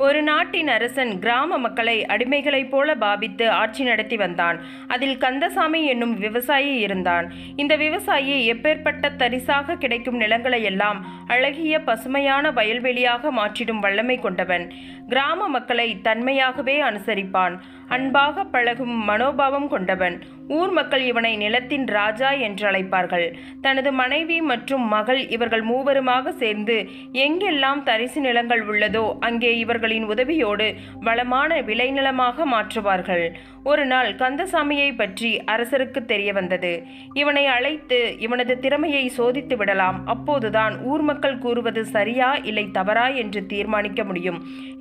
ஒரு நாட்டின் அரசன் கிராம மக்களை அடிமைகளைப் போல பாவித்து ஆட்சி நடத்தி வந்தான். அதில் கந்தசாமி என்னும் விவசாயி இருந்தான். இந்த விவசாயி எப்பேற்பட்ட தரிசாக கிடைக்கும் நிலங்களை எல்லாம் அழகிய பசுமையான வயல்வெளியாக மாற்றிடும் வல்லமை கொண்டவன். கிராம மக்களை தன்மையாகவே அனுசரிப்பான். அன்பாக பழகும் மனோபாவம் கொண்டவன். ஊர் மக்கள் இவனை நிலத்தின் ராஜா என்று அழைப்பார்கள். தனது மனைவி மற்றும் மகள் இவர்கள் மூவருமாக சேர்ந்து எங்கெல்லாம் தரிசு நிலங்கள் உள்ளதோ அங்கே இவர்களின் உதவியோடு வளமான விளைநிலமாக மாற்றுவார்கள். ஒரு நாள் கந்தசாமியை பற்றி அரசருக்கு தெரிய வந்தது. இவனை அழைத்து இவனது திறமையை சோதித்து விடலாம். அப்போதுதான் ஊர் மக்கள் கூறுவது சரியா இல்லை தவறா என்று தீர்மானிக்க முடியும்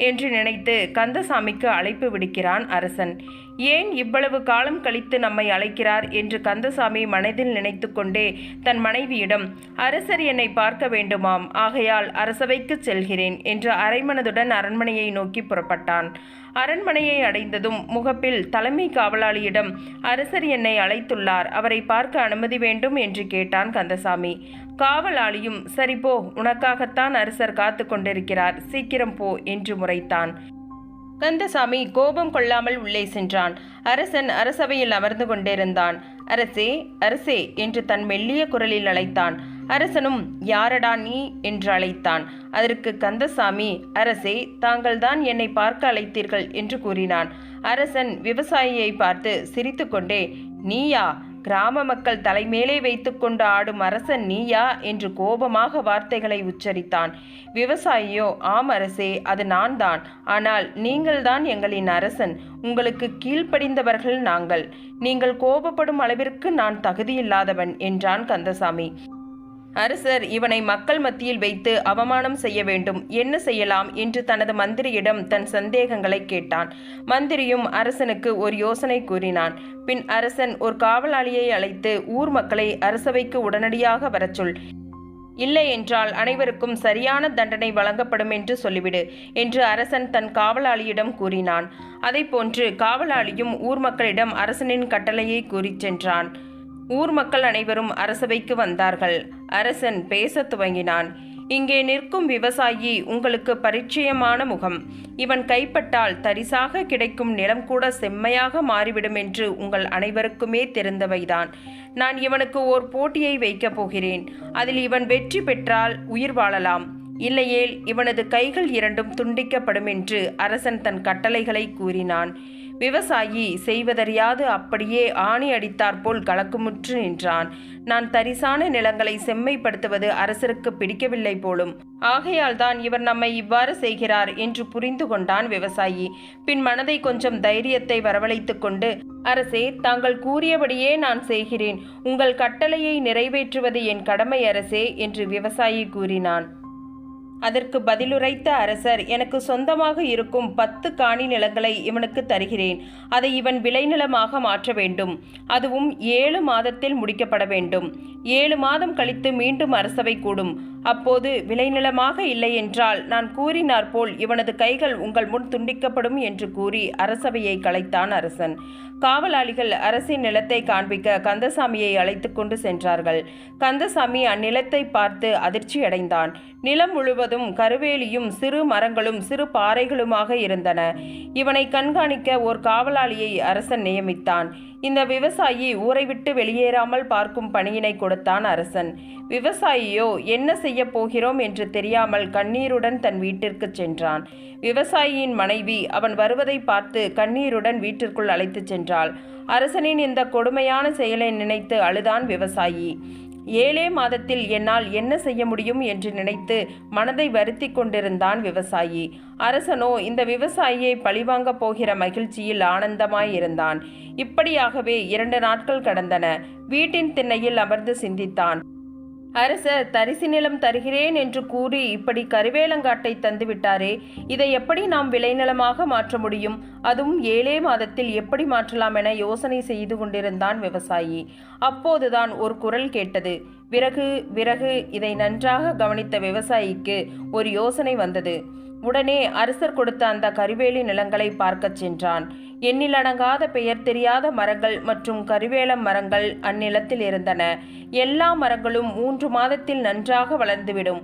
என்று நினைத்து கந்தசாமிக்கு அழைப்பு விடுக்கிறான் அரசன். ஏன் இவ்வளவு காலம் கழித்து நம்மை அழைக்கிறார் என்று கந்தசாமி மனதில் நினைத்து கொண்டே தன் மனைவியிடம், அரசர் என்னை பார்க்க வேண்டுமாம், ஆகையால் அரசவைக்கு செல்கிறேன் என்று அரைமனதுடன் அரண்மனையை நோக்கி புறப்பட்டான். அரண்மனையை அடைந்ததும் முகப்பில் தலைமை காவலாளியிடம், அரசர் என்னை அழைத்துள்ளார், அவரை பார்க்க அனுமதி வேண்டும் என்று கேட்டான் கந்தசாமி. காவலாளியும், சரி போ, உனக்காகத்தான் அரசர் காத்து கொண்டிருக்கிறார், சீக்கிரம் போ என்று முறைத்தான். கந்தசாமி கோபம் கொள்ளாமல் உள்ளே சென்றான். அரசன் அரசவையில் அமர்ந்து கொண்டிருந்தான். அரசே, அரசே என்று தன் மெல்லிய குரலில் அழைத்தான். அரசனும் யாரடா நீ என்று அழைத்தான். அதற்கு கந்தசாமி, அரசே, தாங்கள்தான் என்னை பார்க்க அழைத்தீர்கள் என்று கூறினான். அரசன் விவசாயியை பார்த்து சிரித்துக்கொண்டே, நீயா? கிராம மக்கள் தலைமேலே வைத்துக்கொண்டு ஆடும் அரசன் நீயா என்று கோபமாக வார்த்தைகளை உச்சரித்தான். விவசாயியோ, ஆம் அரசே, அது நான் தான். ஆனால் நீங்கள்தான் எங்களின் அரசன். உங்களுக்கு கீழ்ப்படிந்தவர்கள் நாங்கள். நீங்கள் கோபப்படும் அளவிற்கு நான் தகுதியில்லாதவன் என்றான் கந்தசாமி. அரசர் இவனை மக்கள் மத்தியில் வைத்து அவமானம் செய்ய வேண்டும், என்ன செய்யலாம் என்று தனது மந்திரியிடம் தன் சந்தேகங்களை கேட்டான். மந்திரியும் அரசனுக்கு ஒரு யோசனை கூறினான். பின் அரசன் ஒரு காவலாளியை அழைத்து, ஊர் மக்களை அரசவைக்கு உடனடியாக வரச்சொல், இல்லை என்றால் அனைவருக்கும் சரியான தண்டனை வழங்கப்படும் என்று சொல்லிவிடு என்று அரசன் தன் காவலாளியிடம் கூறினான். அதைப்போன்று காவலாளியும் ஊர் மக்களிடம் அரசனின் கட்டளையை கூறிச் சென்றான். ஊர் மக்கள் அனைவரும் அரசவைக்கு வந்தார்கள். அரசன் பேசத் துவங்கினான். இங்கே நிற்கும் விவசாயி உங்களுக்கு பரிச்சயமான முகம். இவன் கைப்பட்டால் தரிசாக கிடைக்கும் நிலம் கூட செம்மையாக மாறிவிடும் என்று உங்கள் அனைவருக்குமே தெரிந்தவைதான். நான் இவனுக்கு ஓர் போட்டியை வைக்கப் போகிறேன். அதில் இவன் வெற்றி பெற்றால் உயிர் வாழலாம், இல்லையேல் இவனது கைகள் இரண்டும் துண்டிக்கப்படும் என்று அரசன் தன் கட்டளைகளை கூறினான். விவசாயி செய்வதறியாது அப்படியே ஆணி அடித்தாற்போல் கலக்கமுற்று நின்றான். நான் தரிசான நிலங்களை செம்மைப்படுத்துவது அரசருக்கு பிடிக்கவில்லை போலும், ஆகையால் தான் இவர் நம்மை இவ்வாறு செய்கிறார் என்று புரிந்து கொண்டான் விவசாயி. பின் மனதை கொஞ்சம் தைரியத்தை வரவழைத்து கொண்டு, அரசே, தாங்கள் கூறியபடியே நான் செய்கிறேன். உங்கள் கட்டளையை நிறைவேற்றுவது என் கடமை அரசே என்று விவசாயி கூறினான். அதற்கு பதிலுரைத்த அரசர், எனக்கு சொந்தமாக இருக்கும் 10 காணி நிலங்களை இவனுக்கு தருகிறேன். அதை இவன் விளைநிலமாக மாற்ற வேண்டும். அதுவும் 7 மாதத்தில் முடிக்கப்பட வேண்டும். 7 மாதம் கழித்து மீண்டும் அரசவை கூடும். அப்போது விளைநிலமாக இல்லை என்றால் நான் கூறினார் போல் இவனது கைகள் உங்கள் முன் துண்டிக்கப்படும் என்று கூறி அரசவையை கலைத்தான் அரசன். காவலாளிகள் அரசின் நிலத்தை காண்பிக்க கந்தசாமியை அழைத்து கொண்டு சென்றார்கள். கந்தசாமி அந்நிலத்தை பார்த்து அதிர்ச்சி அடைந்தான். நிலம் முழுவதும் கருவேலியும் சிறு மரங்களும் சிறு பாறைகளுமாக இருந்தன. இவனை கண்காணிக்க ஓர் காவலாளியை அரசன் நியமித்தான். இந்த விவசாயி ஊரை விட்டு வெளியேறாமல் பார்க்கும் பணியினை கொடுத்தான் அரசன். விவசாயியோ என்ன செய்ய போகிறோம் என்று தெரியாமல் கண்ணீருடன் தன் வீட்டிற்கு சென்றான். விவசாயியின் மனைவி அவன் வருவதை பார்த்து கண்ணீருடன் வீட்டிற்குள் அழைத்து சென்றாள். அரசனின் இந்த கொடுமையான செயலை நினைத்து அழுதான் விவசாயி. 7 மாதத்தில் என்னால் என்ன செய்ய முடியும் என்று நினைத்து மனதை வருத்தி கொண்டிருந்தான் விவசாயி. அரசனோ இந்த விவசாயியை பழிவாங்கப் போகிற மகிழ்ச்சியில் ஆனந்தமாயிருந்தான். இப்படியாகவே 2 நாட்கள் கடந்தன. வீட்டின் திண்ணையில் அமர்ந்து சிந்தித்தான். அரசர் தரிசு நிலம் தருகிறேன் என்று கூறி இப்படி கருவேலங்காட்டை தந்துவிட்டாரே, இதை எப்படி நாம் விளைநிலமாக மாற்ற முடியும்? அதுவும் 7 மாதத்தில் எப்படி மாற்றலாம் என யோசனை செய்து கொண்டிருந்தான் விவசாயி. அப்போதுதான் ஒரு குரல் கேட்டது. விறகு விறகு. இதை நன்றாக கவனித்த விவசாயிக்கு ஒரு யோசனை வந்தது. உடனே அரசர் கொடுத்த அந்த கருவேலி நிலங்களை பார்க்கச் சென்றான். எண்ணிலடங்காத பெயர் தெரியாத மரங்கள் மற்றும் கருவேலம் மரங்கள் அந்நிலத்தில் இருந்தன. எல்லா மரங்களும் 3 மாதத்தில் நன்றாக வளர்ந்துவிடும்.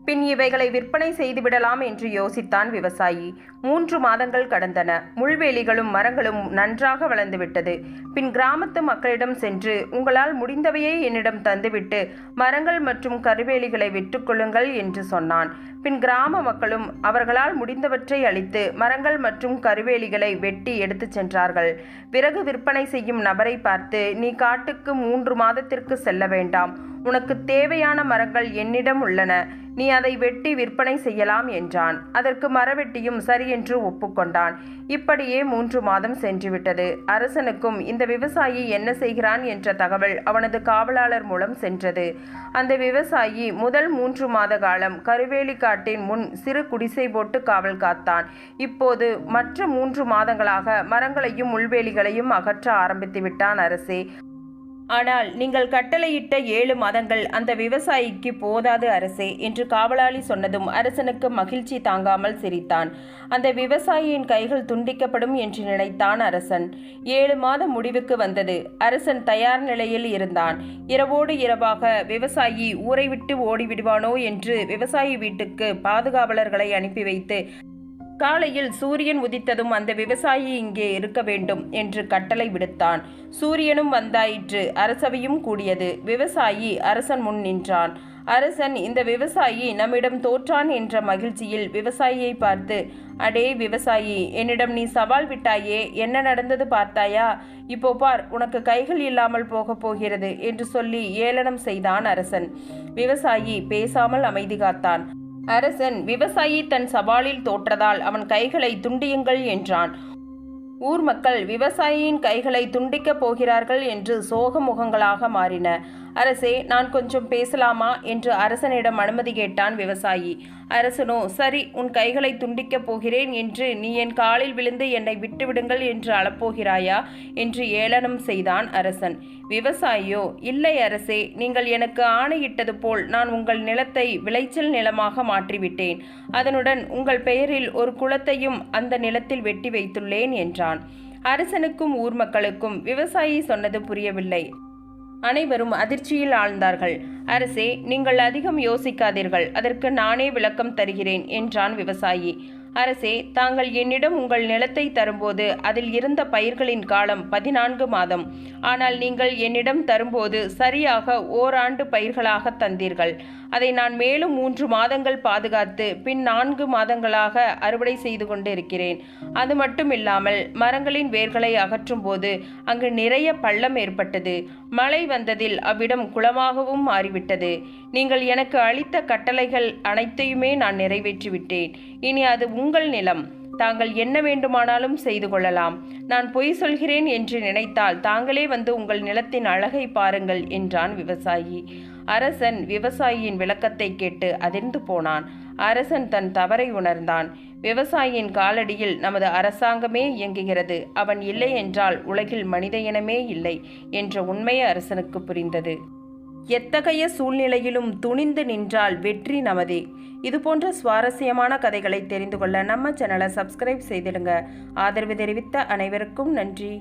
பின் இவைகளை விற்பனை செய்துவிடலாம் என்று யோசித்தான் விவசாயி. 3 மாதங்கள் கடந்தன. முள்வேலிகளும் மரங்களும் நன்றாக வளர்ந்துவிட்டது. பின் கிராமத்து மக்களிடம் சென்று, உங்களால் முடிந்தவையே என்னிடம் தந்துவிட்டு மரங்கள் மற்றும் கருவேலிகளை விற்றுக்கொள்ளுங்கள் என்று சொன்னான். பின் கிராம மக்களும் அவர்களால் முடிந்தவற்றை அளித்து மரங்கள் மற்றும் கருவேலிகளை வெட்டி எடுத்துச் சென்றார்கள். விறகு விற்பனை செய்யும் நபரை பார்த்து, நீ காட்டுக்கு 3 மாதத்திற்கு செல்ல வேண்டாம். உனக்கு தேவையான மரங்கள் என்னிடம் உள்ளன. நீ அதை வெட்டி விற்பனை செய்யலாம் என்றான். அதற்கு மரவெட்டியும் சரி என்று ஒப்புக்கொண்டான். இப்படியே 3 மாதம் சென்றுவிட்டது. அரசனுக்கும் இந்த விவசாயி என்ன செய்கிறான் என்ற தகவல் அவனது காவலாளர் மூலம் சென்றது. அந்த விவசாயி முதல் 3 மாத காலம் கருவேலி காட்டின் முன் சிறு குடிசை போட்டு காவல் காத்தான். இப்போது மற்ற 3 மாதங்களாக மரங்களையும் முள்வேலிகளையும் அகற்ற ஆரம்பித்து விட்டான் அரசே. ஆனால் நீங்கள் கட்டளையிட்ட 7 மாதங்கள் அந்த விவசாயிக்கு போதாது அரசே என்று காவலாளி சொன்னதும் அரசனுக்கு மகிழ்ச்சி தாங்காமல் சிரித்தான். அந்த விவசாயியின் கைகள் துண்டிக்கப்படும் என்று நினைத்தான் அரசன். 7 மாதம் முடிவுக்கு வந்தது. அரசன் தயார் நிலையில் இருந்தான். இரவோடு இரவாக விவசாயி ஊரை விட்டு ஓடிவிடுவானோ என்று விவசாயி வீட்டுக்கு பாதுகாவலர்களை அனுப்பி வைத்து, காலையில் சூரியன் உதித்ததும் அந்த விவசாயி இங்கே இருக்க வேண்டும் என்று கட்டளை விடுத்தான். சூரியனும் வந்தாயிற்று. அரசவையும் கூடியது. விவசாயி அரசன் முன் நின்றான். அரசன் இந்த விவசாயி நம்மிடம் தோற்றான் என்ற மகிழ்ச்சியில் விவசாயியை பார்த்து, அடே விவசாயி, என்னிடம் நீ சவால் விட்டாயே, என்ன நடந்தது பார்த்தாயா? இப்போ பார், உனக்கு கைகள் இல்லாமல் போகப் போகிறது என்று சொல்லி ஏளனம் செய்தான் அரசன். விவசாயி பேசாமல் அமைதி காத்தான். அரசன் விவசாயி தன் சவாலில் தோற்றதால் அவன் கைகளை துண்டியுங்கள் என்றான். ஊர் மக்கள் விவசாயியின் கைகளை துண்டிக்கப் போகிறார்கள் என்று சோக முகங்களாக மாறின. அரசே, நான் கொஞ்சம் பேசலாமா என்று அரசனிடம் அனுமதி கேட்டான் விவசாயி. அரசனோ, சரி, உன் கைகளை துண்டிக்கப் போகிறேன் என்று நீ என் காலில் விழுந்து என்னை விட்டுவிடுங்கள் என்று அழப்போகிறாயா என்று ஏளனம் செய்தான் அரசன். விவசாயியோ, இல்லை அரசே, நீங்கள் எனக்கு ஆணையிட்டது போல் நான் உங்கள் நிலத்தை விளைச்சல் நிலமாக மாற்றிவிட்டேன். அதனுடன் உங்கள் பெயரில் ஒரு குளத்தையும் அந்த நிலத்தில் வெட்டி வைத்துள்ளேன் என்றான். அரசனுக்கும் ஊர் மக்களுக்கும் விவசாயி சொன்னது புரியவில்லை. அனைவரும் அதிர்ச்சியில் ஆழ்ந்தார்கள். அரசே, நீங்கள் அதிகம் யோசிக்காதீர்கள், அதற்கு நானே விளக்கம் தருகிறேன் என்றான் விவசாயி. அரசே, தாங்கள் என்னிடம் உங்கள் நிலத்தை தரும்போது அதில் இருந்த பயிர்களின் காலம் 14 மாதம். ஆனால் நீங்கள் என்னிடம் தரும்போது சரியாக ஓராண்டு பயிர்களாக தந்தீர்கள். அதை நான் மேலும் 3 மாதங்கள் பாதுகாத்து பின் 4 மாதங்களாக அறுவடை செய்து கொண்டிருக்கிறேன். அது மட்டும் இல்லாமல் மரங்களின் வேர்களை அகற்றும் போது அங்கு நிறைய பள்ளம் ஏற்பட்டது. மழை வந்ததில் அவ்விடம் குளமாகவும் மாறிவிட்டது. நீங்கள் எனக்கு அளித்த கட்டளைகள் அனைத்தையுமே நான் நிறைவேற்றிவிட்டேன். இனி அது உங்கள் நிலம். தாங்கள் என்ன வேண்டுமானாலும் செய்து கொள்ளலாம். நான் பொய் சொல்கிறேன் என்று நினைத்தால் தாங்களே வந்து உங்கள் நிலத்தின் அழகை பாருங்கள் என்றான் விவசாயி. அரசன் விவசாயியின் விளக்கத்தை கேட்டு அதிர்ந்து போனான். அரசன் தன் தவறை உணர்ந்தான். விவசாயியின் காலடியில் நமது அரசாங்கமே இயங்குகிறது. அவன் இல்லை என்றால் உலகில் மனித இனமே இல்லை என்ற உண்மை அரசனுக்கு புரிந்தது. எத்தகைய சூழ்நிலையிலும் துணிந்து நின்றால் வெற்றி நமதே. இதுபோன்ற சுவாரஸ்யமான கதைகளை தெரிந்து கொள்ள நம்ம சேனலை சப்ஸ்கிரைப் செய்திடுங்க. ஆதரவு தெரிவித்த அனைவருக்கும் நன்றி.